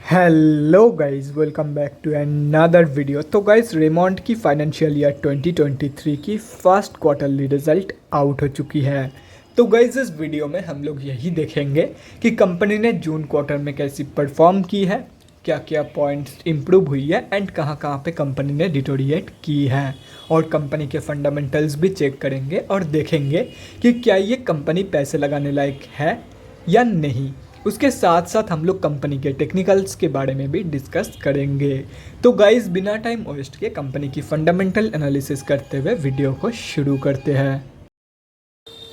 Hello guys, welcome back to another video. तो guys, Raymond की financial year 2023 की first quarterly result out हो चुकी है। तो गाइस, इस वीडियो में हम लोग यही देखेंगे कि कंपनी ने जून क्वार्टर में कैसी परफॉर्म की है, क्या क्या पॉइंट्स इंप्रूव हुई है एंड कहाँ कहाँ पे कंपनी ने डिटोरिएट की है, और कंपनी के फंडामेंटल्स भी चेक करेंगे और देखेंगे कि क्या ये कंपनी पैसे लगाने लायक है या नहीं। उसके साथ साथ हम लोग कंपनी के टेक्निकल्स के बारे में भी डिस्कस करेंगे। तो गाइस, बिना टाइम वेस्ट के कंपनी की फंडामेंटल एनालिसिस करते हुए वीडियो को शुरू करते हैं।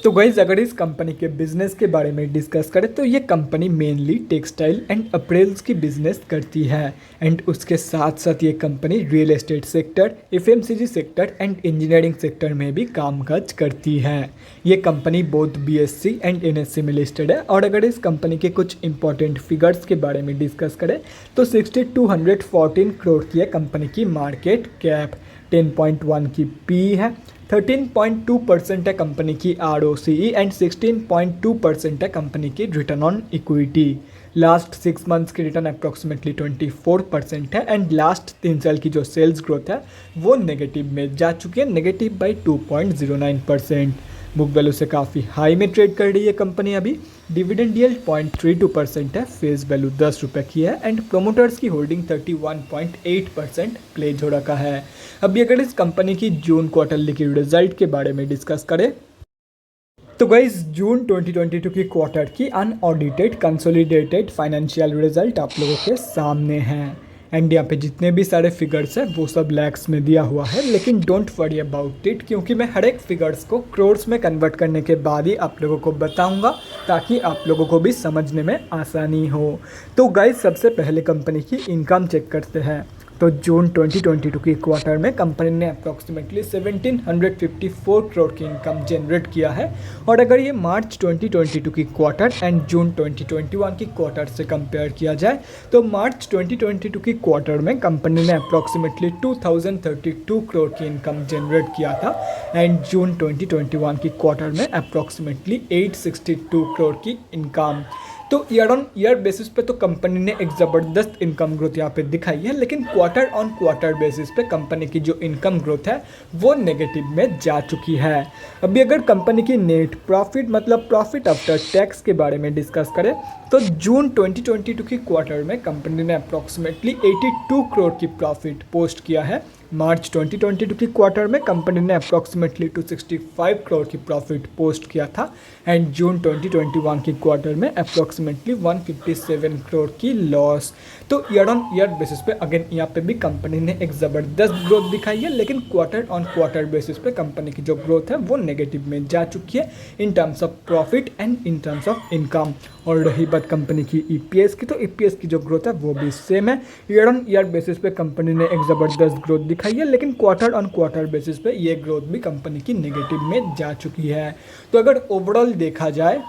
तो गाइज, अगर इस कंपनी के बिजनेस के बारे में डिस्कस करें तो ये company mainly textile and apparels की बिजनेस करती है एंड उसके साथ साथ ये company real estate sector, FMCG sector and engineering sector में भी कामकाज करती है। ये company both BSc and NSC में लिस्टेड है। और अगर इस कंपनी के कुछ इंपॉर्टेंट फिगर्स के बारे में डिस्कस करें तो 6214 करोड़ की है कंपनी की मार्केट कैप, 10.1 की पी है, 13.2% है कंपनी की ROCE एंड 16.2% है कंपनी की return on equity. Last 6 months की रिटर्न अप्रॉक्सीमेटली 24% है एंड लास्ट 3 साल की जो सेल्स ग्रोथ है वो नेगेटिव में जा चुकी है, नेगेटिव बाई 2.09%। बुक वैल्यू से काफ़ी हाई में ट्रेड कर रही है कंपनी अभी। डिविडेंड यील्ड 0.32% है, फेस वैल्यू 10 रुपये की है एंड प्रोमोटर्स की होल्डिंग 31.8% प्लेज हो रखा है। अभी अगर इस कंपनी की जून क्वार्टरली की रिजल्ट के बारे में डिस्कस करें तो गाइस, जून 2022 की क्वार्टर की अनऑडिटेड कंसोलिडेटेड फाइनेंशियल रिजल्ट आप लोगों के सामने हैं एंड यहाँ पे जितने भी सारे फिगर्स हैं वो सब लैक्स में दिया हुआ है, लेकिन डोंट वरी अबाउट इट, क्योंकि मैं हर एक फिगर्स को क्रोर्स में कन्वर्ट करने के बाद ही आप लोगों को बताऊंगा ताकि आप लोगों को भी समझने में आसानी हो। तो गाइस, सबसे पहले कंपनी की इनकम चेक करते हैं। तो जून 2022 की क्वार्टर में कंपनी ने अप्रॉक्सीमेटली 1754 करोड़ की इनकम जनरेट किया है। और अगर ये मार्च 2022 की क्वार्टर एंड जून 2021 की क्वार्टर से कंपेयर किया जाए तो मार्च 2022 की क्वार्टर में कंपनी ने अप्रॉक्सीमेटली 2032 करोड़ की इनकम जनरेट किया था एंड जून 2021 की क्वार्टर में अप्रॉक्सीमेटली 862 करोड़ की इनकम। तो ईयर ऑन ईयर बेसिस पे तो कंपनी ने एक ज़बरदस्त इनकम ग्रोथ यहाँ पे दिखाई है, लेकिन क्वार्टर ऑन क्वार्टर बेसिस पे कंपनी की जो इनकम ग्रोथ है वो नेगेटिव में जा चुकी है। अभी अगर कंपनी की नेट प्रॉफिट मतलब प्रॉफिट आफ्टर टैक्स के बारे में डिस्कस करें तो जून 2022 की क्वार्टर में कंपनी ने अप्रॉक्सीमेटली 82 करोड़ की प्रॉफिट पोस्ट किया है। मार्च 2022 की क्वार्टर में कंपनी ने अप्रॉक्सीमेटली 265 करोड़ की प्रॉफिट पोस्ट किया था एंड जून 2021 की क्वार्टर में अप्रॉक्सीमेटली 157 करोड़ की लॉस। तो ईयर ऑन ईयर बेसिस पे अगेन यहाँ पे भी कंपनी ने एक ज़बरदस्त ग्रोथ दिखाई है, लेकिन क्वार्टर ऑन क्वार्टर बेसिस पे कंपनी की जो ग्रोथ है वो नेगेटिव में जा चुकी है in terms of profit and in terms of income. और रही बात कंपनी की EPS की, तो EPS की जो ग्रोथ है वो भी सेम है। ईयर ऑन ईयर बेसिस पे कंपनी ने एक ज़बरदस्त ग्रोथ दिखाई है, लेकिन क्वार्टर ऑन क्वार्टर बेसिस पे ये ग्रोथ भी कंपनी की नेगेटिव में जा चुकी है। तो अगर ओवरऑल देखा जाए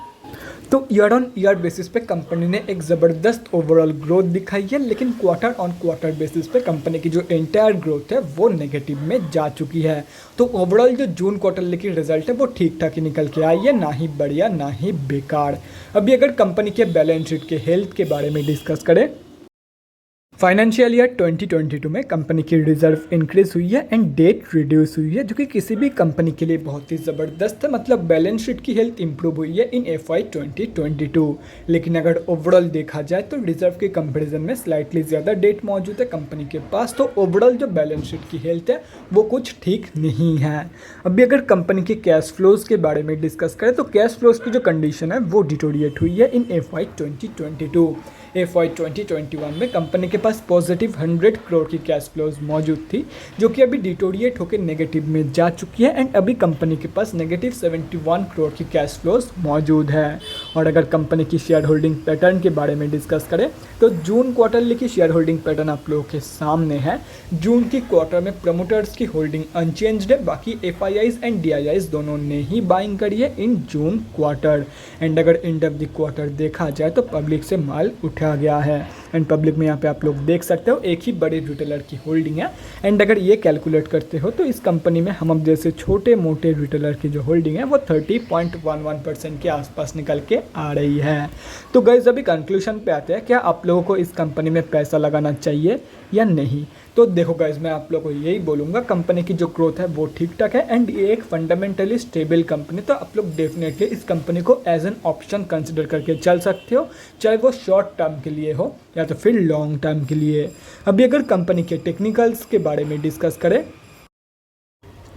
तो ईयर ऑन ईयर बेसिस पे कंपनी ने एक ज़बरदस्त ओवरऑल ग्रोथ दिखाई है, लेकिन क्वार्टर ऑन क्वार्टर बेसिस पे कंपनी की जो एंटायर ग्रोथ है वो नेगेटिव में जा चुकी है। तो ओवरऑल जो जून क्वार्टर की रिजल्ट है वो ठीक ठाक ही निकल के आई है, ना ही बढ़िया ना ही बेकार। अभी अगर कंपनी के बैलेंस शीट के हेल्थ के बारे में डिस्कस करें, फाइनेंशियल ईयर 2022 में कंपनी की रिजर्व इंक्रीज हुई है एंड डेट रिड्यूस हुई है, जो कि किसी भी कंपनी के लिए बहुत ही ज़बरदस्त है। मतलब बैलेंस शीट की हेल्थ इंप्रूव हुई है इन FY 2022। लेकिन अगर ओवरऑल देखा जाए तो रिजर्व के कंपैरिजन में स्लाइटली ज़्यादा डेट मौजूद है कंपनी के पास। तो ओवरऑल जो बैलेंस शीट की हेल्थ है वो कुछ ठीक नहीं है। अभी अगर कंपनी के कैश फ्लोज के बारे में डिस्कस करें तो कैश फ्लोज की जो कंडीशन है वो डिटोरिएट हुई है इन FY 2022। FY 2021 में कंपनी के पास पॉजिटिव 100 करोड़ की कैश फ्लोज मौजूद थी, जो कि अभी डिटोरिएट होकर नेगेटिव में जा चुकी है एंड अभी कंपनी के पास नेगेटिव 71 करोड़ की कैश फ्लोज मौजूद है। और अगर कंपनी की शेयर होल्डिंग पैटर्न के बारे में डिस्कस करें तो जून क्वार्टरली की शेयर होल्डिंग पैटर्न आप लोगों के सामने है। जून की क्वार्टर में प्रमोटर्स की होल्डिंग अनचेंज्ड है, बाकी FIIs एंड DIIs दोनों ने ही बाइंग करी है इन जून क्वार्टर। एंड अगर एंड ऑफ द क्वार्टर देखा जाए तो पब्लिक से माल उठा गया है एंड पब्लिक में यहाँ पे आप लोग देख सकते हो एक ही बड़े रिटेलर की होल्डिंग है। एंड अगर ये कैलकुलेट करते हो तो इस कंपनी में हम जैसे छोटे मोटे रिटेलर की जो होल्डिंग है वो 30.11% के आसपास निकल के आ रही है। तो गाइस अभी कंक्लूजन पे आते हैं, क्या आप लोगों को इस कंपनी में पैसा लगाना चाहिए या नहीं। तो देखो गाइस मैं आप लोगों को यही बोलूँगा, कंपनी की जो ग्रोथ है वो ठीक ठाक है एंड ये एक फंडामेंटली स्टेबल कंपनी, तो आप लोग डेफिनेटली इस कंपनी को एज एन ऑप्शन कंसिडर करके चल सकते हो, चाहे वो शॉर्ट टर्म के लिए हो या तो फिर लॉन्ग टर्म के लिए। अभी अगर कंपनी के टेक्निकल्स के बारे में डिस्कस करें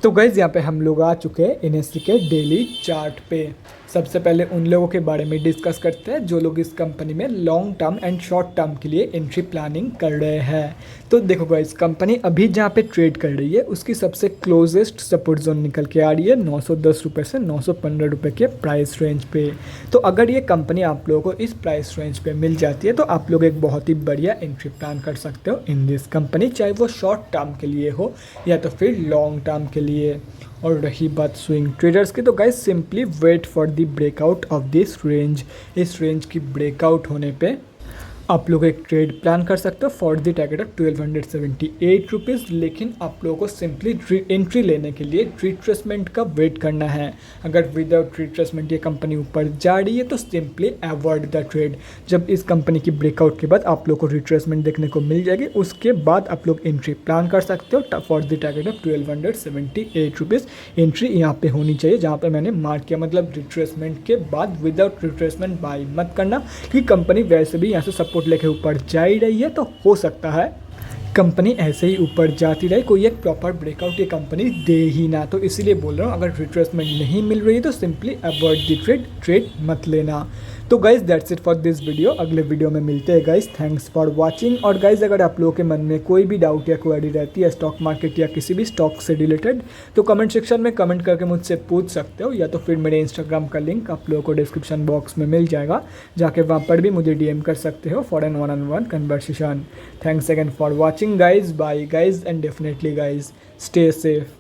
तो गाइज यहाँ पे हम लोग आ चुके हैं एनएससी के डेली चार्ट पे। सबसे पहले उन लोगों के बारे में डिस्कस करते हैं जो लोग इस कंपनी में long term and short term के लिए एंट्री प्लानिंग कर रहे हैं। तो देखो गाइज कंपनी अभी जहाँ पे ट्रेड कर रही है उसकी सबसे क्लोजेस्ट सपोर्ट जोन निकल के आ रही है 910 रुपये से 915 रुपये के प्राइस रेंज पे। तो अगर ये कंपनी आप लोगों को इस प्राइस रेंज पे मिल जाती है तो आप लोग एक बहुत ही बढ़िया एंट्री प्लान कर सकते हो इन दिस कंपनी, चाहे वो शॉर्ट टर्म के लिए हो या तो फिर लॉन्ग टर्म के लिए। और रही बात स्विंग ट्रेडर्स की, तो guys simply wait for the breakout of this range. इस रेंज की ब्रेकआउट होने पे आप लोग एक ट्रेड प्लान कर सकते हो for the target of 1278 rupees. लेकिन आप लोगों को सिंपली एंट्री लेने के लिए रिट्रेसमेंट का वेट करना है। अगर विदाउट रिट्रेसमेंट ये कंपनी ऊपर जा रही है तो सिंपली अवॉइड द ट्रेड। जब इस कंपनी की ब्रेकआउट के बाद आप लोग को रिट्रेसमेंट देखने को मिल जाएगी, उसके बाद आप लोग एंट्री प्लान कर सकते हो for the target of 1278 rupees. Entry यहाँ पे होनी चाहिए जहाँ पे मैंने मार्क किया, मतलब रिट्रेसमेंट के बाद विदाउट रिट्रेसमेंट बाई मत करना, क्योंकि कंपनी वैसे भी यहाँ से सपोर्ट लेके ऊपर जा ही रही है। तो हो सकता है कंपनी ऐसे ही ऊपर जाती रहे, कोई एक प्रॉपर ब्रेकआउट ये कंपनी दे ही ना। तो इसीलिए बोल रहा हूँ अगर रिट्रेसमेंट नहीं मिल रही है तो सिंपली अवॉइड द ट्रेड मत लेना। तो guys that's it for this video. अगले वीडियो में मिलते हैं गाइज, थैंक्स फॉर वाचिंग। और गाइज अगर आप लोगों के मन में कोई भी डाउट या क्वेरी रहती है स्टॉक मार्केट या किसी भी स्टॉक से रिलेटेड तो कमेंट सेक्शन में कमेंट करके मुझसे पूछ सकते हो, या तो फिर मेरे इंस्टाग्राम का लिंक आप लोगों को डिस्क्रिप्शन बॉक्स में मिल जाएगा, जाके वहाँ पर भी मुझे डीएम कर सकते हो for an one on one conversation. Thanks again for watching guys, bye guys and definitely guys stay safe.